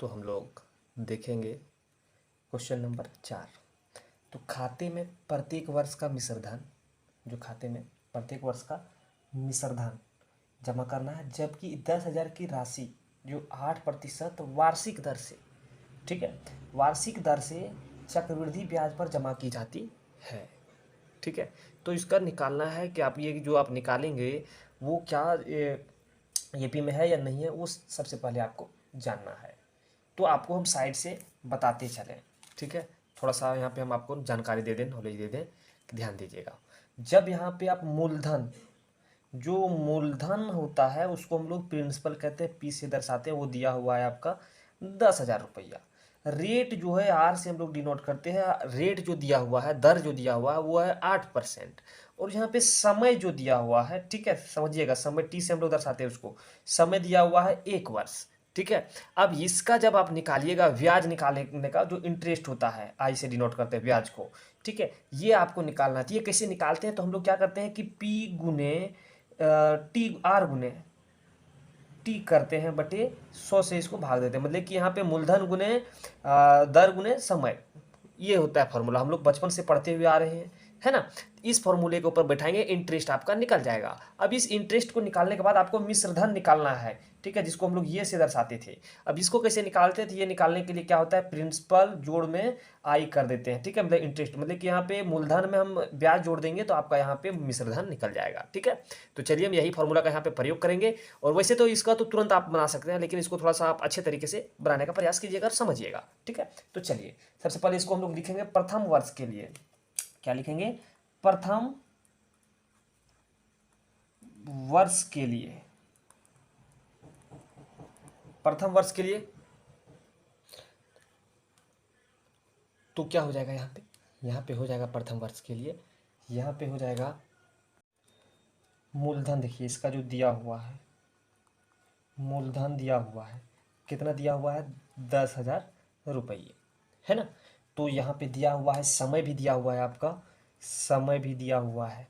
तो हम लोग देखेंगे क्वेश्चन नंबर 4। तो खाते में प्रत्येक वर्ष का मिश्रधन, जो खाते में प्रत्येक वर्ष का मिश्रधन जमा करना है, जबकि 10,000 की राशि जो 8% वार्षिक दर से, ठीक है, वार्षिक दर से चक्रवृद्धि ब्याज पर जमा की जाती है। ठीक है, तो इसका निकालना है कि आप ये जो आप निकालेंगे वो क्या एपी में है या नहीं है, वो सबसे पहले आपको जानना है। तो आपको हम साइड से बताते चलें, ठीक है। थोड़ा सा यहाँ पे हम आपको जानकारी दे दें, नॉलेज दे दें, ध्यान दीजिएगा। जब यहाँ पे आप मूलधन, जो मूलधन होता है उसको हम लोग प्रिंसिपल कहते हैं, पी से दर्शाते हैं, वो दिया हुआ है आपका 10,000 रुपया। रेट जो है आर से हम लोग डिनोट करते हैं, रेट जो दिया हुआ है, दर जो दिया हुआ है वो है 8%। और यहाँ पे समय जो दिया हुआ है, ठीक है, समझिएगा, समय टी से हम लोग दर्शाते हैं उसको, समय दिया हुआ है 1 वर्ष। ठीक है, अब इसका जब आप निकालिएगा ब्याज निकालने का, जो इंटरेस्ट होता है, आई से डिनोट करते हैं ब्याज को, ठीक है, ये आपको निकालना चाहिए। कैसे निकालते हैं, तो हम लोग क्या करते हैं कि पी गुने टी, आर गुने टी करते हैं बटे 100 से इसको भाग देते हैं, मतलब कि यहाँ पे मूलधन गुने दर गुने समय, ये होता है फॉर्मूला, हम लोग बचपन से पढ़ते हुए आ रहे हैं, है ना। इस फॉर्मूले के ऊपर बैठाएंगे, इंटरेस्ट आपका निकल जाएगा। अब इस इंटरेस्ट को निकालने के बाद आपको मिश्रधन निकालना है, ठीक है, जिसको हम लोग ये से दर्शाते थे। अब इसको कैसे निकालते थे, ये निकालने के लिए क्या होता है, प्रिंसिपल जोड़ में आई कर देते हैं, ठीक है, मतलब इंटरेस्ट, मतलब कि यहाँ पे मूलधन में हम ब्याज जोड़ देंगे तो आपका यहाँ पे मिश्रधन निकल जाएगा। ठीक है, तो चलिए हम यही फॉर्मूला का यहाँ पे प्रयोग करेंगे। और वैसे तो इसका तो तुरंत आप बना सकते हैं, लेकिन इसको थोड़ा सा आप अच्छे तरीके से बनाने का प्रयास कीजिएगा और समझिएगा। ठीक है, तो चलिए सबसे पहले इसको हम लोग लिखेंगे प्रथम वर्ष के लिए। क्या लिखेंगे, प्रथम वर्ष के लिए, प्रथम वर्ष के लिए। तो क्या हो जाएगा यहाँ पे हो जाएगा प्रथम वर्ष के लिए, यहाँ पे हो जाएगा मूलधन। देखिए इसका जो दिया हुआ है, मूलधन दिया हुआ है, कितना दिया हुआ है, 10,000 रुपये, है ना। तो यहाँ पे दिया हुआ है, समय भी दिया हुआ है आपका, समय भी दिया हुआ है,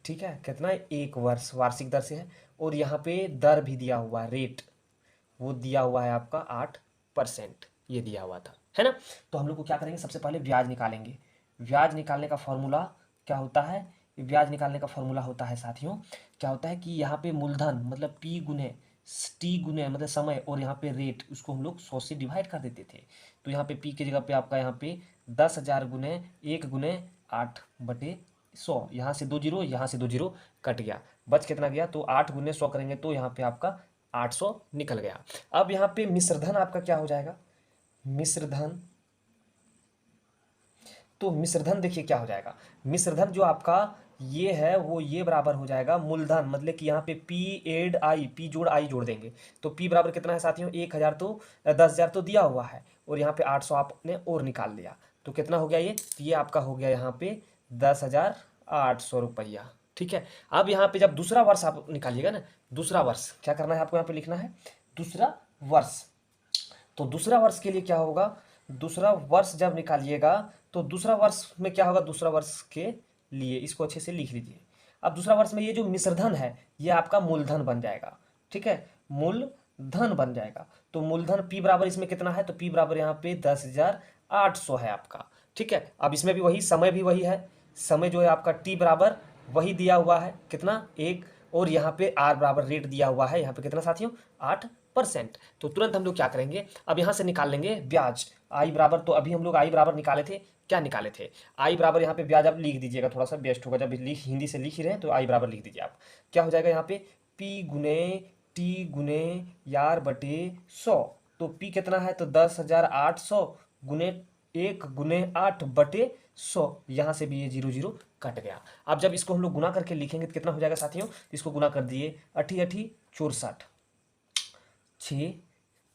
ठीक है, कितना है, 1 वर्ष वार्षिक दर से है। और यहाँ पे दर भी दिया हुआ है, रेट वो दिया हुआ है आपका 8%, ये दिया हुआ था, है ना। तो हम लोग को क्या करेंगे, सबसे पहले ब्याज निकालेंगे। ब्याज निकालने का फॉर्मूला क्या होता है, ब्याज निकालने का फॉर्मूला होता है साथियों, क्या होता है कि यहाँ पे मूलधन मतलब पी गुने टी गुने मतलब समय, और यहाँ पे रेट, उसको हम लोग 100 से डिवाइड कर देते थे। तो यहाँ पे पी की जगह पे आपका यहाँ पे 10,000 गुने 1 गुने 8/100, यहाँ से 2 जीरो, यहाँ से 2 जीरो कट गया, बच कितना गया, तो 8 गुने 100 करेंगे तो यहाँ पे आपका 800 निकल गया। अब यहाँ पे मिश्रधन आपका क्या हो जाएगा, मिश्रधन, तो मिश्रधन देखिए क्या हो जाएगा, मिश्रधन जो आपका ये है वो ये बराबर हो जाएगा मूलधन, मतलब कि यहाँ पे पी एड आई, पी जोड़ आई जोड़ देंगे, तो पी बराबर कितना है साथियों, 1,000, तो 10,000 तो दिया हुआ है, और यहाँ पे 800 आपने और निकाल लिया, तो कितना हो गया ये आपका हो गया यहाँ पे 10,800 रुपया। ठीक है, अब यहाँ पे जब दूसरा वर्ष आप निकालिएगा ना, दूसरा वर्ष क्या करना है आपको, यहाँ पे लिखना है दूसरा वर्ष। तो दूसरा वर्ष के लिए क्या होगा, दूसरा वर्ष जब निकालिएगा तो दूसरा वर्ष में क्या होगा, दूसरा वर्ष के लिए इसको अच्छे से लिख लीजिए। अब दूसरा वर्ष में ये जो मिश्रधन है ये आपका मूलधन बन जाएगा, ठीक है, मूलधन बन जाएगा। तो मूलधन पी बराबर इसमें कितना है, तो पी बराबर यहाँ पे 10,800 है आपका। ठीक है, अब इसमें भी वही समय भी वही है, समय जो है आपका टी बराबर वही दिया हुआ है, कितना 1, और यहाँ पे आर बराबर रेट दिया हुआ है, यहाँ पे कितना साथियों 8%। तो तुरंत हम लोग क्या करेंगे, अब यहाँ से निकाल लेंगे ब्याज, आई बराबर, तो अभी हम लोग आई बराबर निकाले थे, क्या निकाले थे, आई बराबर यहाँ पे ब्याज आप लिख दीजिएगा, थोड़ा सा बेस्ट होगा, जब हिंदी से लिख ही रहे हैं तो आई बराबर लिख दीजिए आप। क्या हो जाएगा यहाँ पे, पी गुने टी गुने यार बटे 100, तो पी कितना है, तो 10,800 गुने 1 गुने 8/100, यहाँ से भी ये 0 0 कट गया। अब जब इसको हम लोग गुना करके लिखेंगे तो कितना हो जाएगा साथियों, इसको गुना कर दिए, 8 8 64, 6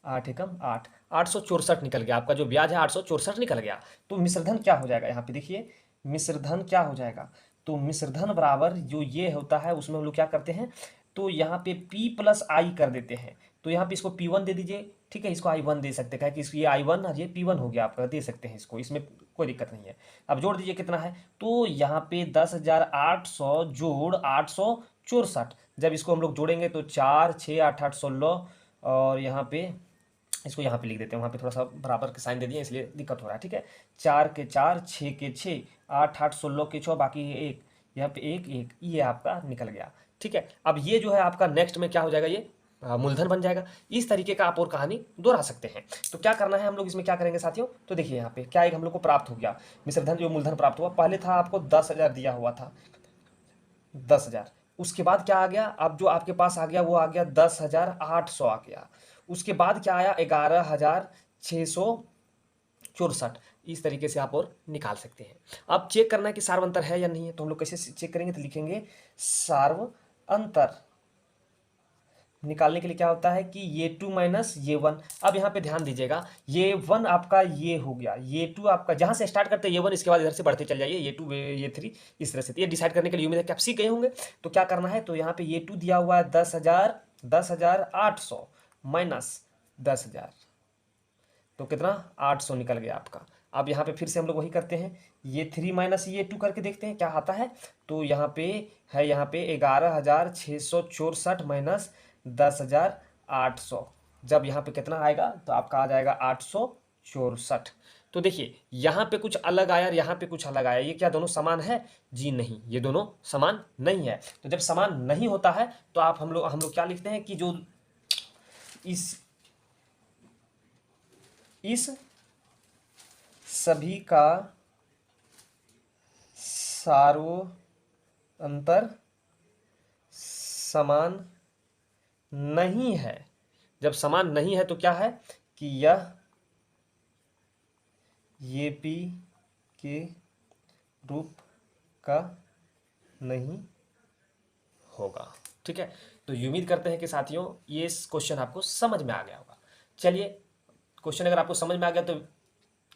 8 एकम 8, 864 निकल गया आपका, जो ब्याज है 864 निकल गया। तो मिश्रधन क्या हो जाएगा, यहाँ पे देखिए मिश्रधन क्या हो जाएगा, तो मिश्रधन बराबर जो ये होता है उसमें हम लोग क्या करते हैं, तो यहाँ पे p प्लस आई कर देते हैं, तो यहाँ पे इसको p1 दे दीजिए, ठीक है, इसको i1 दे सकते हैं कि इसको ये i1 और ये p1 हो गया आपका, दे सकते हैं इसको, इसमें कोई दिक्कत नहीं है। अब जोड़ दीजिए कितना है, तो यहाँ पे 10,800 जोड़ 864, जब इसको हम लोग जोड़ेंगे तो 4 6 8 8 16, और यहाँ पे इसको यहाँ पे लिख देते हैं, वहाँ पे थोड़ा सा बराबर के साइन दे दिए इसलिए दिक्कत हो रहा है, ठीक है। 4 के 4, 6 के 6, 8 8 16 के 6, बाकी ये 1, यहाँ पे 1 1, ये आपका निकल गया, ठीक है। अब ये जो है आपका नेक्स्ट में क्या हो जाएगा, ये मूलधन बन जाएगा। इस तरीके का आप और कहानी दोहरा सकते हैं। तो क्या करना है हम लोग इसमें, क्या करेंगे साथियों, तो देखिए यहाँ पे क्या एक हम लोग को प्राप्त हो गया, मिश्रधन जो मूलधन प्राप्त हुआ, पहले था आपको 10,000 दिया हुआ था, 10,000। उसके बाद क्या आ गया, अब जो आपके पास आ गया वो आ गया 10,800 आ गया। उसके बाद क्या आया, 11,664। इस तरीके से आप और निकाल सकते हैं। अब चेक करना है कि सार्व अंतर है या नहीं है, तो हम लोग कैसे चेक करेंगे, तो लिखेंगे सार्व अंतर निकालने के लिए क्या होता है कि ये 2 माइनस ये 1। अब यहाँ पे ध्यान दीजिएगा, ये 1 आपका ये हो गया, ये 2 आपका जहाँ से स्टार्ट करते हैं ये 1, इसके बाद इधर से बढ़ते चल जाइए, ये 2 ये 3, इस तरह से। तो ये डिसाइड करने के लिए उम्मीद है कि आप सीख गए होंगे। तो क्या करना है, तो यहाँ पे ये 2 दिया हुआ है 10,800 माइनस 10,000, तो कितना 800 निकल गया आपका। अब यहाँ पे फिर से हम लोग वही करते हैं, ये 3 माइनस ये 2 करके देखते हैं क्या आता है। तो यहाँ पे है, यहाँ पे 11,664 माइनस 10,800, जब यहाँ पे कितना आएगा तो आपका आ जाएगा 864। तो देखिए यहाँ पे कुछ अलग आया और यहाँ पे कुछ अलग आया, ये क्या दोनों समान है, जी नहीं, ये दोनों समान नहीं है। तो जब समान नहीं होता है तो आप हम लोग क्या लिखते हैं कि जो इस सभी का सार्व अंतर समान नहीं है। जब समान नहीं है तो क्या है कि यह ये पी के रूप का नहीं होगा, ठीक है। तो उम्मीद करते हैं कि साथियों ये क्वेश्चन आपको समझ में आ गया होगा। चलिए, क्वेश्चन अगर आपको समझ में आ गया तो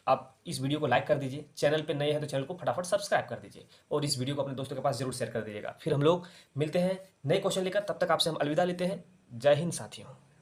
आप इस वीडियो को लाइक कर दीजिए, चैनल पे नए हैं तो चैनल को फटाफट सब्सक्राइब कर दीजिए और इस वीडियो को अपने दोस्तों के पास जरूर शेयर कर दीजिएगा। फिर हम लोग मिलते हैं नए क्वेश्चन लेकर, तब तक आपसे हम अलविदा लेते हैं। जय हिंद साथियों।